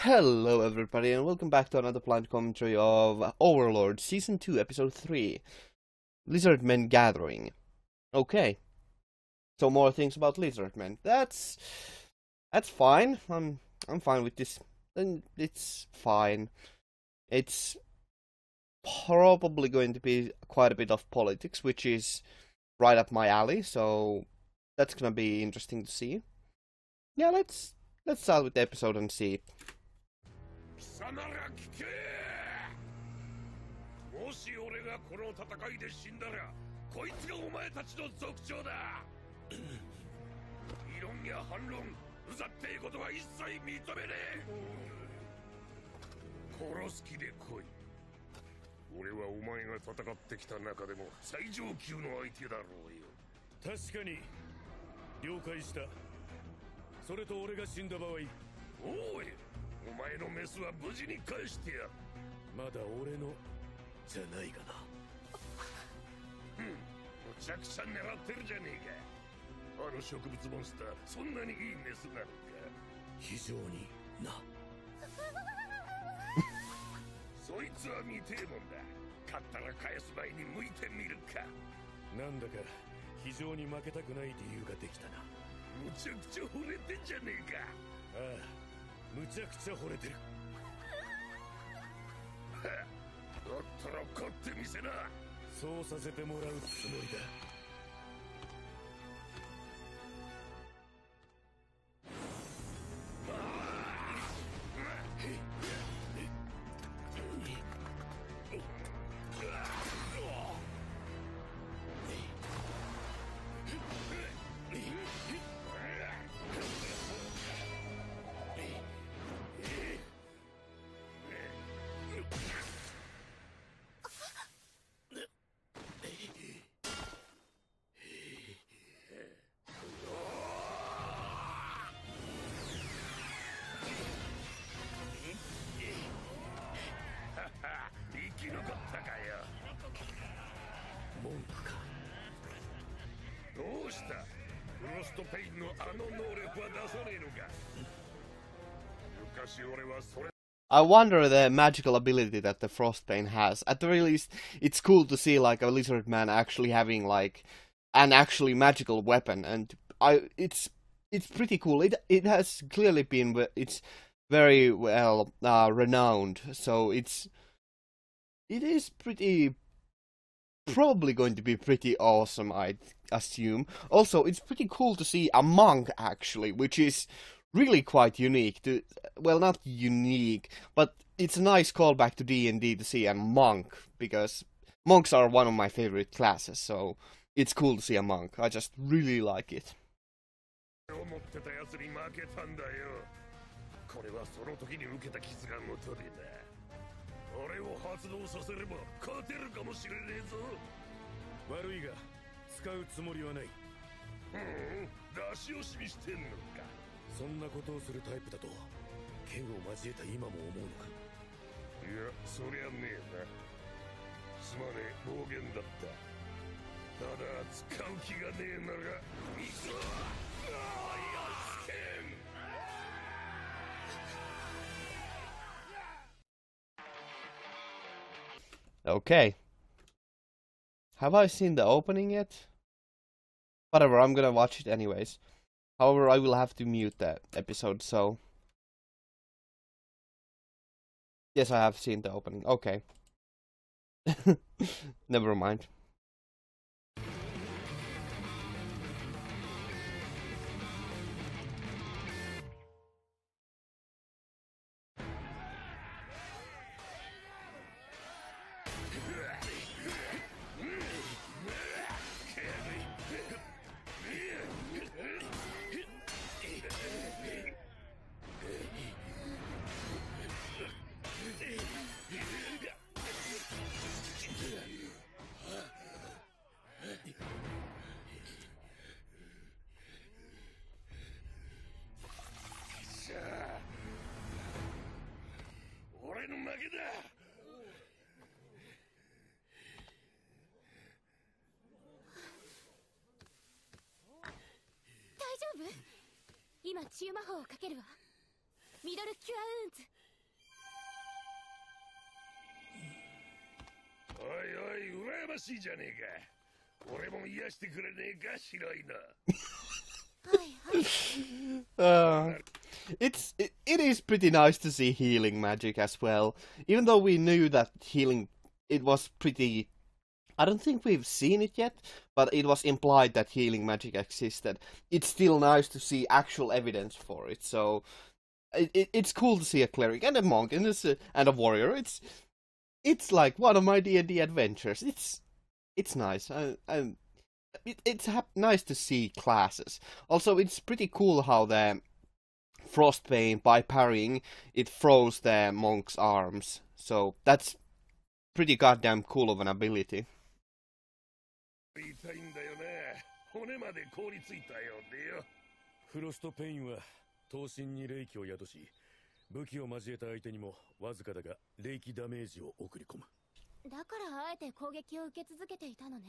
Hello everybody and welcome back to another blind commentary of Overlord Season 2 Episode 3 Lizardmen Gathering. Okay, so more things about Lizardmen. That's fine. I'm fine with this. And it's fine. It's probably going to be quite a bit of politics, which is right up my alley, so that's gonna be interesting to see. Yeah, let's start with the episode and see. もし俺がこの戦いで死んだら、こいつがお前たちの族長だ。異論や反論、うざっていことは一切認めねえ。殺す気で来い。俺はお前が戦ってきた中でも最上級の相手だろうよ。確かに了解した。それと俺が死んだ場合、おい、お前のメスは無事に返してやる。まだ俺のじゃないかな。むちゃくちゃ狙ってるじゃねえか。あの植物モンスター、そんなにいいメスなのか。非常にな。そいつは見てえもんだ。勝ったら返す前に向いてみるか。なんだか非常に負けたくない理由ができたな。むちゃくちゃ惚れてんじゃねえか。ああ、むちゃくちゃ惚れてる。だったら勝ってみせな。そうさせてもらうつもりだ。生き残ったかよ。文句か。どうした？フロストペインのあの能力は出さねえのか。昔俺はそれ。I wonder the magical ability that the Frostbane has. At the very least, it's cool to see like a lizard man actually having like an actually magical weapon, and it's pretty cool. It has clearly been it's very well renowned, so it is probably going to be pretty awesome, I'd assume. Also, it's pretty cool to see a monk actually, which is really quite unique. Well, not unique, but it's a nice callback to D&D to see a monk, because monks are one of my favorite classes, so it's cool to see a monk. I just really like it. これはその時に受けた傷が元でな。俺を発動させれば勝てるかもしれねえぞ。悪いが使うつもりはない。出し惜しみしてんのか。そんなことをするタイプだと剣を交えた今も思うのか。いや、そりゃねえな。すまねえ、暴言だった。ただ使う気がねえならいくぞ。Okay. Have I seen the opening yet? Whatever, I'm gonna watch it anyways. However, I will have to mute that episode, so... Yes, I have seen the opening. Okay. Never mind. ミドルキュアウーンズ。おいおい、羨ましいじゃねえか。俺も癒してくれねえか、白いな。It is pretty nice to see healing magic as well. Even though we knew that healing, it was pretty. I don't think we've seen it yet, but it was implied that healing magic existed. It's still nice to see actual evidence for it. So it's cool to see a cleric and a monk and a warrior. It's like one of my D&D adventures. It's nice. It's nice to see classes. Also, it's pretty cool how the Frostbane, by parrying, it froze the monk's arms. So that's pretty goddamn cool of an ability. 痛いんだよね。骨まで凍りついたようでよ。フロストペインは刀身に霊気を宿し、武器を交えた相手にもわずかだが霊気ダメージを送り込む。だからあえて攻撃を受け続けていたのね。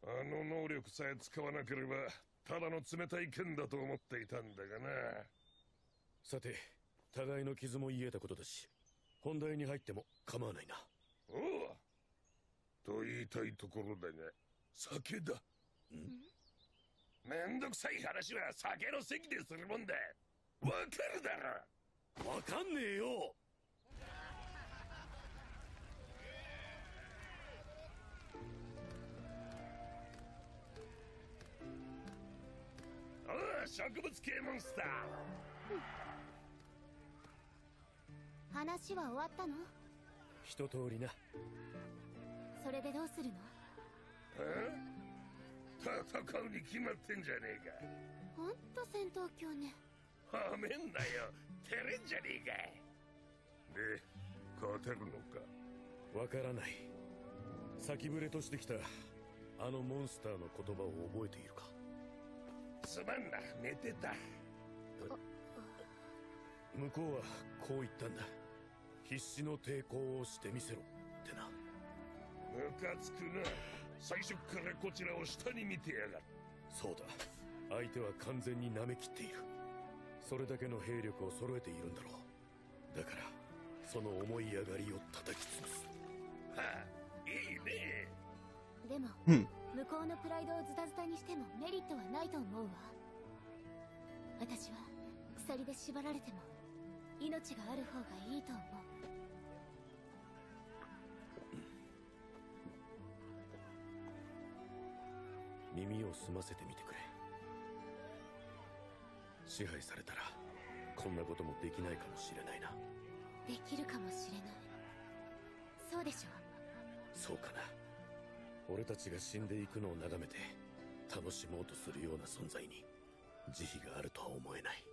あの能力さえ使わなければただの冷たい剣だと思っていたんだがな。さて、互いの傷も癒えたことだし、本題に入っても構わないな。おう。と言いたいところだが、酒だ。めんどくさい話は酒の席でするもんだ。わかるだろ。わかんねえよ。植物系モンスター。話は終わったの？一通りな。それでどうするの？戦うに決まってんじゃねえか。ほんと戦闘狂ね。はめんなよ。照れんじゃねえか。で、勝てるのか。わからない。先触れとしてきたあのモンスターの言葉を覚えているか。すまんな、寝てた。向こうはこう言ったんだ。必死の抵抗をしてみせろってな。ムカつくな。最初からこちらを下に見てやがる。そうだ、相手は完全に舐めきっている。それだけの兵力を揃えているんだろう。だからその思い上がりを叩き潰す。はあ、いいね。でも、向こうのプライドをズタズタにしてもメリットはないと思うわ。私は鎖で縛られても命がある方がいいと思う。耳を澄ませてみてくれ。支配されたらこんなこともできないかもしれないな。できるかもしれない。そうでしょ。そうかな。俺たちが死んでいくのを眺めて楽しもうとするような存在に慈悲があるとは思えない。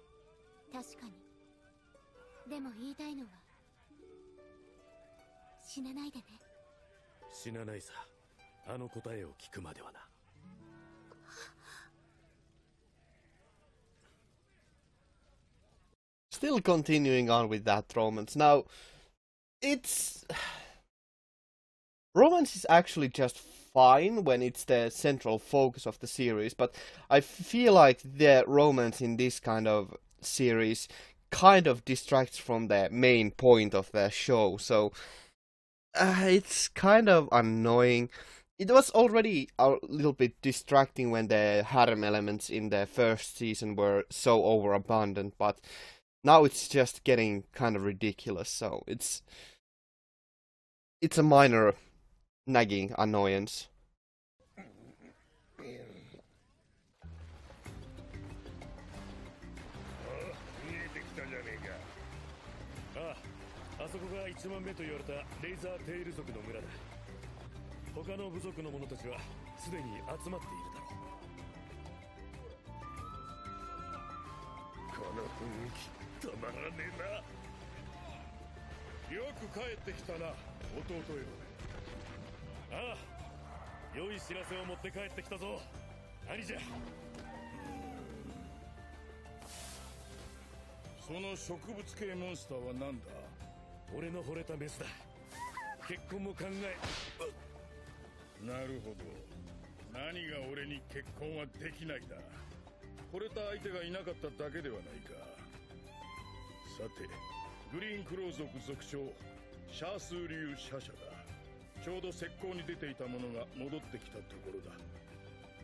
確かに。でも言いたいのは死なないでね。死なないさ。あの答えを聞くまではな。Still continuing on with that romance. Now, romance is actually just fine when it's the central focus of the series, but I feel like the romance in this kind of series kind of distracts from the main point of the show, so it's kind of annoying. It was already a little bit distracting when the harem elements in the first season were so overabundant, but now it's just getting kind of ridiculous, so it's a minor nagging annoyance. あそこが1番目と言われたレイザーテイル族の村だ。他の部族の者たちはすでに集まっているだろう。この雰囲気たまらねえな。よく帰ってきたな、弟よ。ああ、良い知らせを持って帰ってきたぞ。何じゃ。その植物系モンスターは何だ。俺の惚れたメスだ。結婚も考え。なるほど。何が俺に結婚はできないだ。惚れた相手がいなかっただけではないか。さて、グリーンクロー族族長シャースー流シャシャだ。ちょうど石膏に出ていたものが戻ってきたところだ。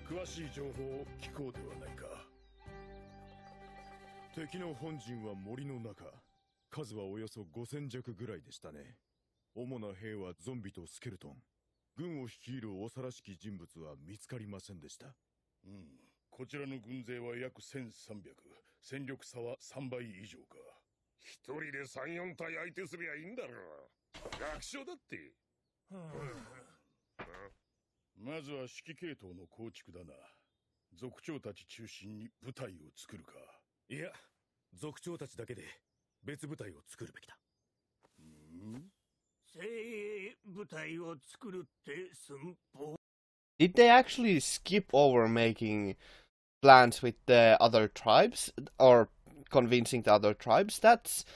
詳しい情報を聞こうではないか。敵の本陣は森の中。数はおよそ5000弱ぐらいでしたね。主な兵はゾンビとスケルトン。軍を率いる長らしき人物は見つかりませんでした。こちらの軍勢は約1300。戦力差は3倍以上か。一人で3、4体相手すりゃいいんだろ。楽勝だって。まずは指揮系統の構築だな。族長たち中心に部隊を作るか。いや、族長たちだけで別部隊を作るべきだ。精鋭部隊を作るって寸法。Did they actually skip over making plans with the other tribes or convincing the other tribes? That's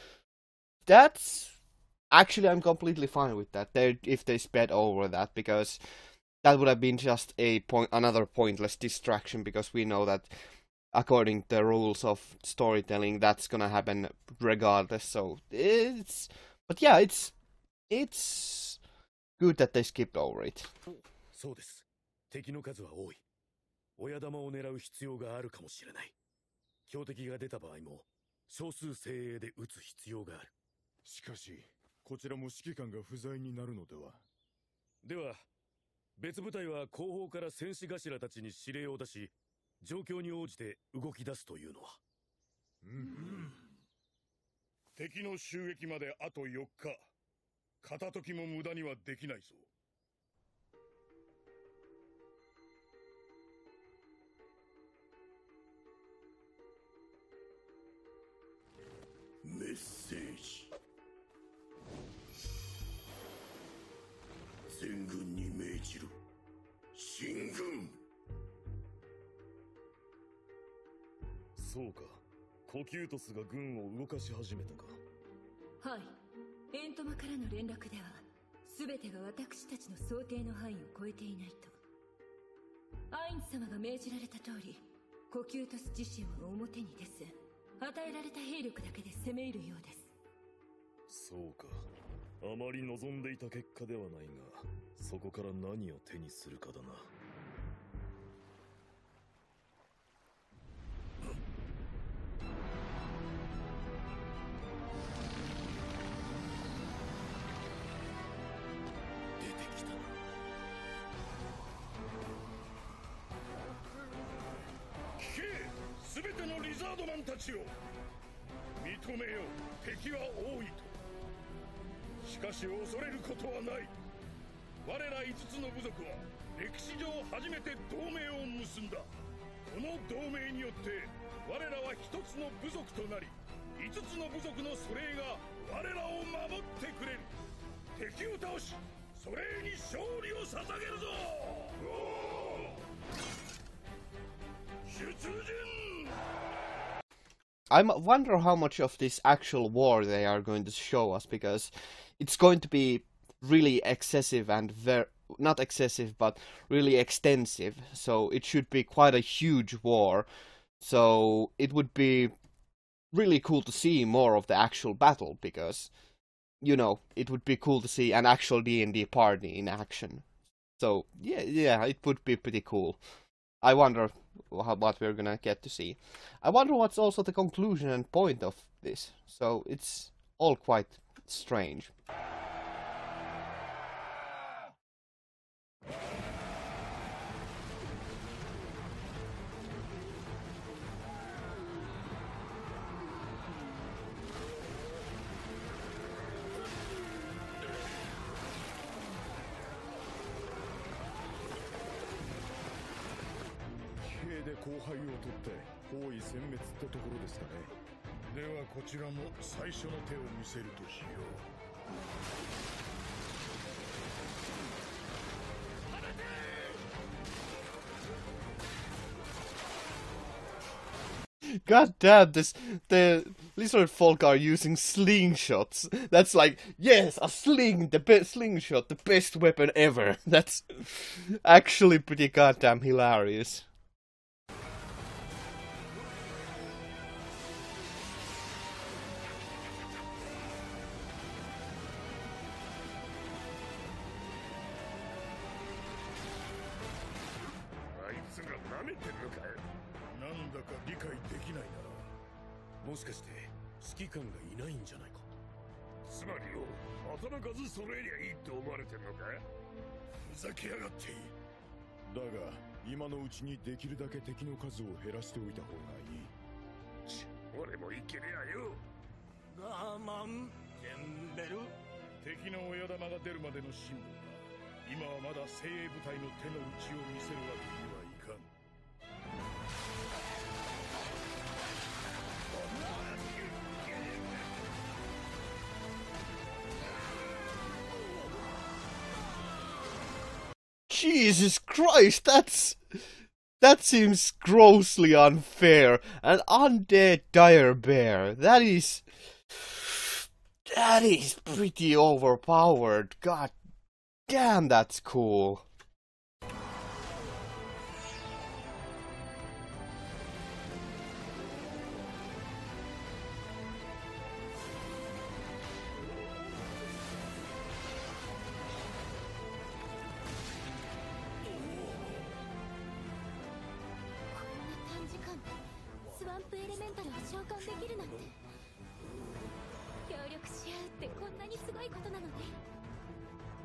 actually I'm completely fine with that. If they sped over that, because that would have been just another pointless distraction, because we know that according to the rules of storytelling that's gonna happen regardless. So it's good that they skipped over it. そうです。敵の数は多い。親玉を狙う必要があるかもしれない。強敵が出た場合も少数精鋭で撃つ必要がある。しかし、こちらも指揮官が不在になるのでは。では、別部隊は後方から戦士頭たちに指令を出し、状況に応じて動き出すというのは。敵の襲撃まであと4日。片時も無駄にはできないぞ。メッセージ。全軍に命じる。進軍。そうか。コキュートスが軍を動かし始めたか。はい。エントマからの連絡では、全てが私たちの想定の範囲を超えていないと。アインズ様が命じられた通り、コキュートス自身は表に出ず、与えられた兵力だけで攻め入るようです。そうか。あまり望んでいた結果ではないが、そこから何を手にするかだな。すべてのリザードマンたちを認めよう。敵は多いと。しかし恐れることはない。我ら5つの部族は歴史上初めて同盟を結んだ。この同盟によって我らは1つの部族となり、5つの部族の祖霊が我らを守ってくれる。敵を倒し祖霊に勝利を捧げるぞ。出陣。I wonder how much of this actual war they are going to show us, because it's going to be really excessive and not excessive, but really extensive. So it should be quite a huge war. So it would be really cool to see more of the actual battle, because, you know, it would be cool to see an actual D&D party in action. So yeah, it would be pretty cool. I wonder what we're gonna get to see. I wonder what's also the conclusion and point of this. So it's all quite strange.兵で後輩を取って包囲殲滅ってところですかね。ではこちらも最初の手を見せるとしよう。God damn, the lizard folk are using slingshots. That's like, yes, a sling, the best slingshot, the best weapon ever. That's actually pretty goddamn hilarious. ってんのか。なんだか理解できないな。もしかして指揮官がいないんじゃないか。つまりよ、頭数揃えりゃいいって思われてんのか。ふざけやがって。だが今のうちにできるだけ敵の数を減らしておいた方がいい。俺もいけりゃよ。我慢ゲンベル。敵の親玉が出るまでの辛抱だ。今はまだ精鋭部隊の手の内を見せるわけにはいかん。Jesus Christ, that seems grossly unfair. An undead dire bear. That is pretty overpowered. God damn, that's cool.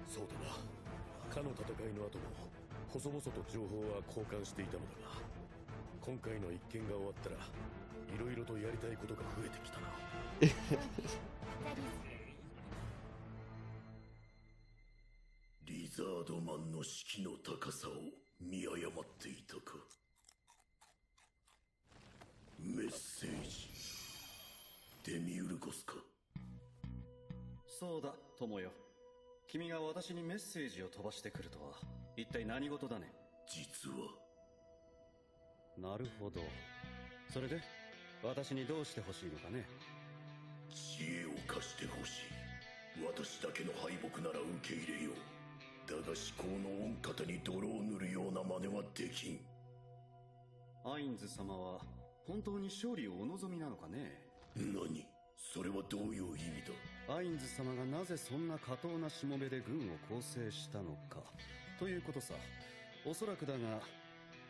そうだな。かの戦いの後も細々と情報は交換していたのだが、今回の一件が終わったらいろいろとやりたいことが増えてきたな。リザードマンの士気の高さを見誤っていたか。メッセージデミウルゴスか。そうだ友よ。君が私にメッセージを飛ばしてくるとは一体何事だね。実は。なるほど。それで私にどうしてほしいのかね。知恵を貸してほしい。私だけの敗北なら受け入れよう。だが思考の御方に泥を塗るような真似はできん。アインズ様は本当に勝利をお望みなのかね。何？それはどういう意味だ。アインズ様がなぜそんな下等なしもべで軍を構成したのかということさ。おそらくだが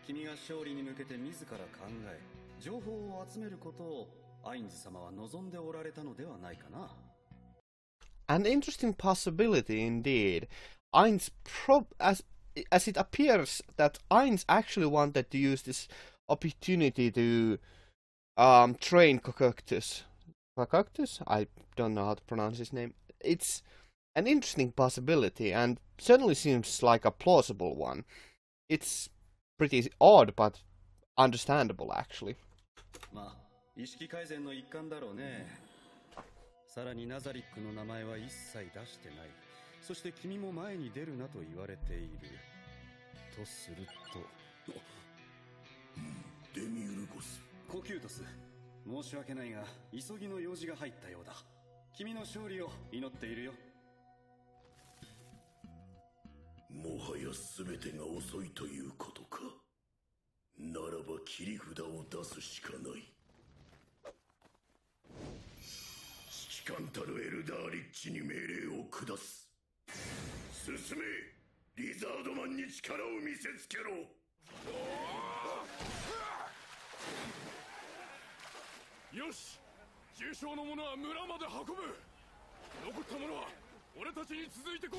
君が勝利に向けて自ら考え情報を集めることをアインズ様は望んでおられたのではないかな。An interesting possibility indeed. As it appears that Ainz actually wanted to use this opportunity to train Cococtus. Cococtus? I don't know how to pronounce his name. It's an interesting possibility and certainly seems like a plausible one. It's pretty odd, but understandable actually. まあ、意識改善の一環だろうね。さらにナザリックの名前は一切出してない。そして君も前に出るなと言われている。とすると、デミウルゴス。コキュートス、申し訳ないが急ぎの用事が入ったようだ。君の勝利を祈っているよ。もはや全てが遅いということか。ならば切り札を出すしかない。指揮官たるエルダーリッチに命令を下す。進め、リザードマンに力を見せつけろ。よし、重傷の者は村まで運ぶ。残った者は俺たちに続いてこ。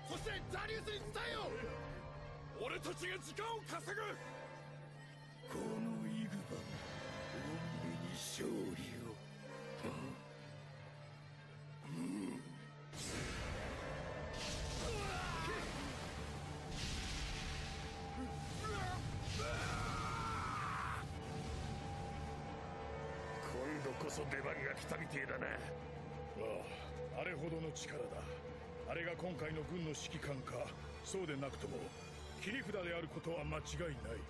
そしてダリウスに伝えよう。俺たちが時間を稼ぐ。このイグバン、穏便に勝利を。今度こそ出番が来たみてえだな。ああ、あれほどの力だ。あれが今回の軍の指揮官か。そうでなくとも切り札であることは間違いない。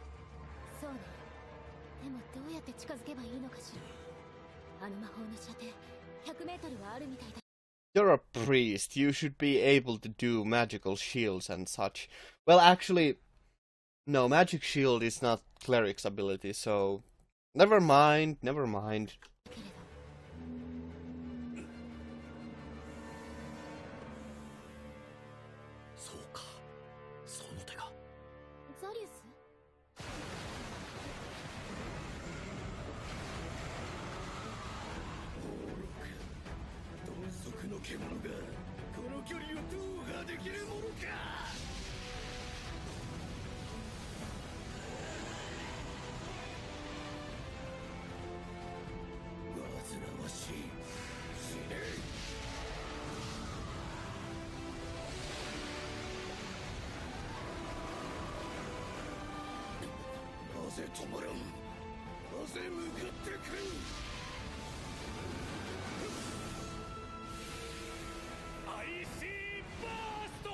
そうね。でもどうやって近づけばいいのかしら。あの魔法の射程100メートルはあるみたいだ。You're a priest. You should be able to do magical shields and such. Well, actually, no, magic shield is not cleric's ability, so never mind, never mind. そうか、その手が。ザリウス？鈍足の獣がこの距離を踏破できるものか。煩わしい。死ね。なぜ止まらん。なぜ向かってくる。アイシーバースト。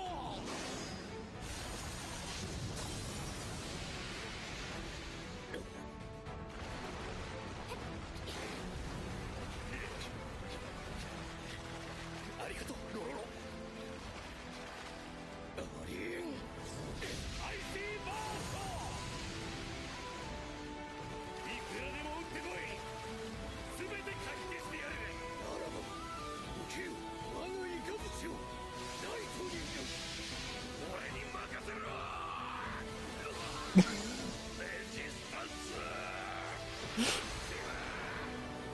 ありがとうロロロ。ありえん。アイシーバースト。いくらでも撃ってこい。全てかき消してやる。ならば受けよ我が雷を。ライトニング。俺に任せろ。レジスタンス。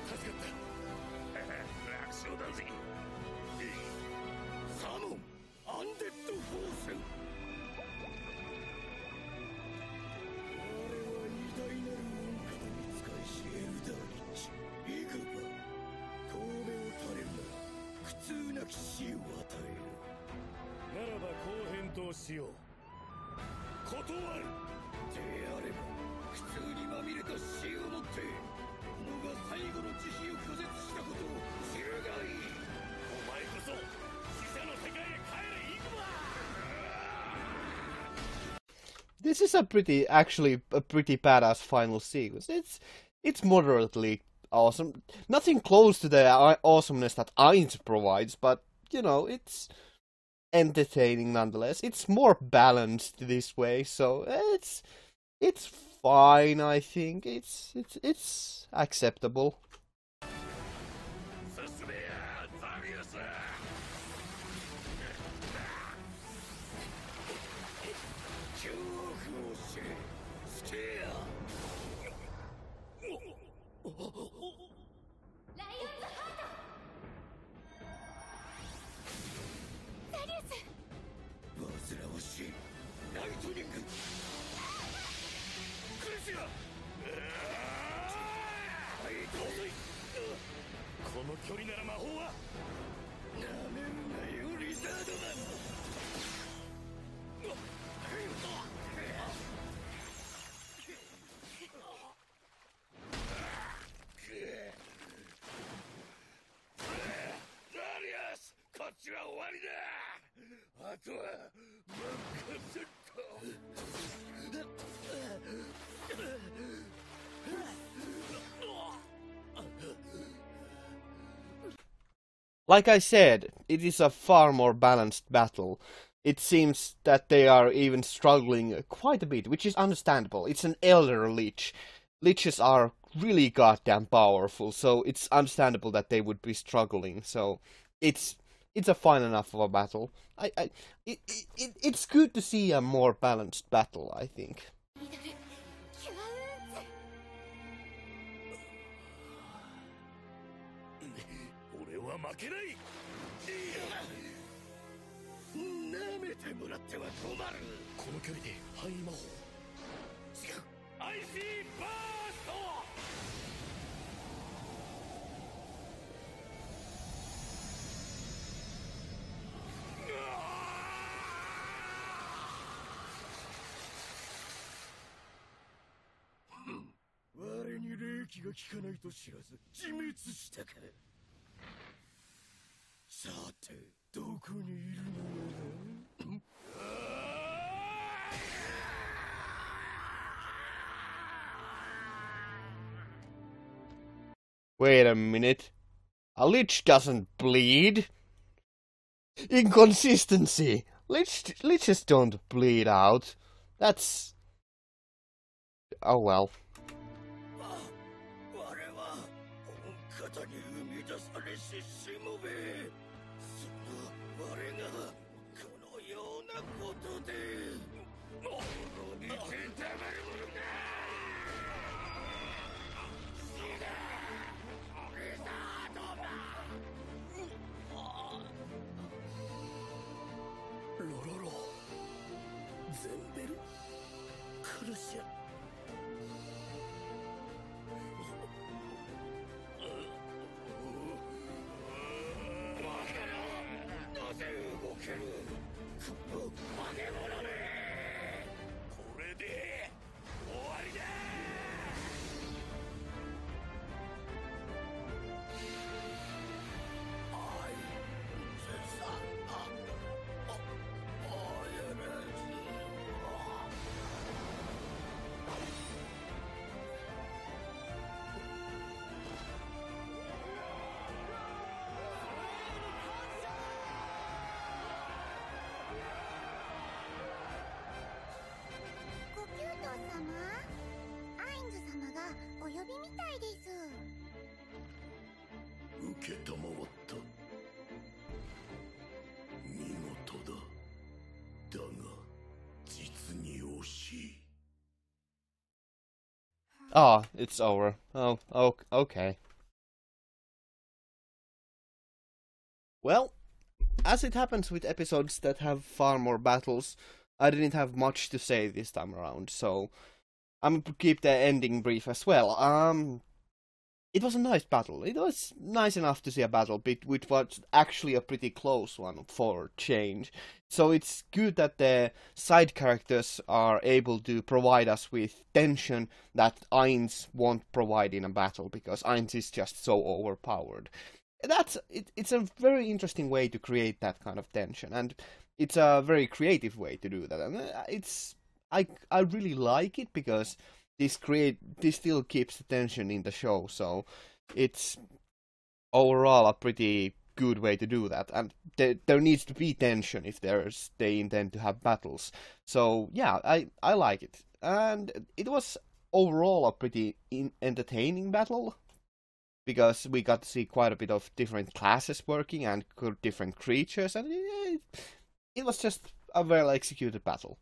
助かった。楽勝だぜ。サモンアンデッドフォーセン。我は偉大なる恩方に仕えしエルダーリッチ。いくば神戸を垂れるなら苦痛なき死を与える。ならばこう返答しよう。断る。であれば苦痛にまみれた死をもって己が最後の慈悲を拒絶したことを知るがいい。お前こそ死者の世界へ帰れイグマ。 This is actually a pretty badass final sequence. It's moderately awesome. Nothing close to the awesomeness that Ainz provides, but you know, it's entertaining nonetheless. It's more balanced this way, so it's fine. I think it's acceptable. 進めやザリウス。恐怖を知れスケア。ライオンズハート。ザリウス。煩わしいライトニング。クリシア。はいどうぞ。この距離なら魔法は。なめるなよリザードマン。ザリアスこっちは終わりだ。あとは任せと。 Like I said, it is a far more balanced battle. It seems that they are even struggling quite a bit, which is understandable. It's an elder lich. Liches are really goddamn powerful, so it's understandable that they would be struggling. So it's a fine enough of a battle. It's good to see a more balanced battle, I think. ミドルキュアウーンズ。俺は負けない。舐めてもらっては困る。この距離で範囲魔法。違う。アイシーバースト。我に霊気が効かないと知らず自滅したか。さてどこにいるのやら。Wait a minute. A lich doesn't bleed. Inconsistency. Let's just don't bleed out. That's... oh well. 我は方に生み出されししもべ。そんな我がこのようなことで滅びてたまるものか。ロロロゼンベルクルシア。なぜ動けるこの化け物め。これで終わりだ。ご給湯様、アインズ様がお呼びみたいです。受けたまわった。見事だ。だが実に惜しい。Ah, it's over. Oh, okay. Well, as it happens with episodes that have far more battles, I didn't have much to say this time around, so I'm gonna keep the ending brief as well. It was a nice battle. It was nice enough to see a battle which was actually a pretty close one for change. So it's good that the side characters are able to provide us with tension that Ainz won't provide in a battle, because Ainz is just so overpowered. It's a very interesting way to create that kind of tension, and it's a very creative way to do that. And I really like it, because this still keeps the tension in the show, so it's overall a pretty good way to do that. And there needs to be tension if they intend to have battles. So yeah, I like it, and it was overall a pretty entertaining battle, because we got to see quite a bit of different classes working and different creatures, and it was just a well executed battle.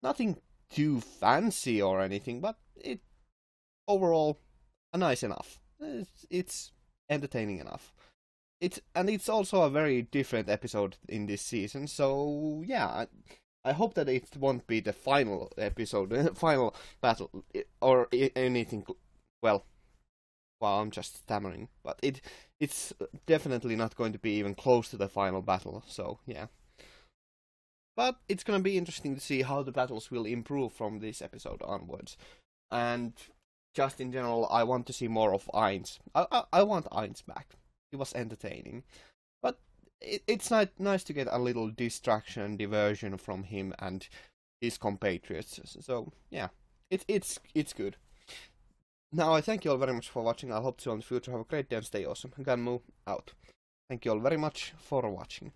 Nothing too fancy or anything, but it overall nice enough. It's entertaining enough. It's also a very different episode in this season, so yeah, I hope that it won't be the final episode, final battle, or anything. Well, I'm just stammering, but it's definitely not going to be even close to the final battle, so yeah. But it's gonna be interesting to see how the battles will improve from this episode onwards. And just in general, I want to see more of Ainz. I want Ainz back. It was entertaining. But it's nice to get a little distraction, diversion from him and his compatriots. So yeah, it's good. Now I thank you all very much for watching. I hope to see you in the future. Have a great day and stay awesome. Ganmu out. Thank you all very much for watching.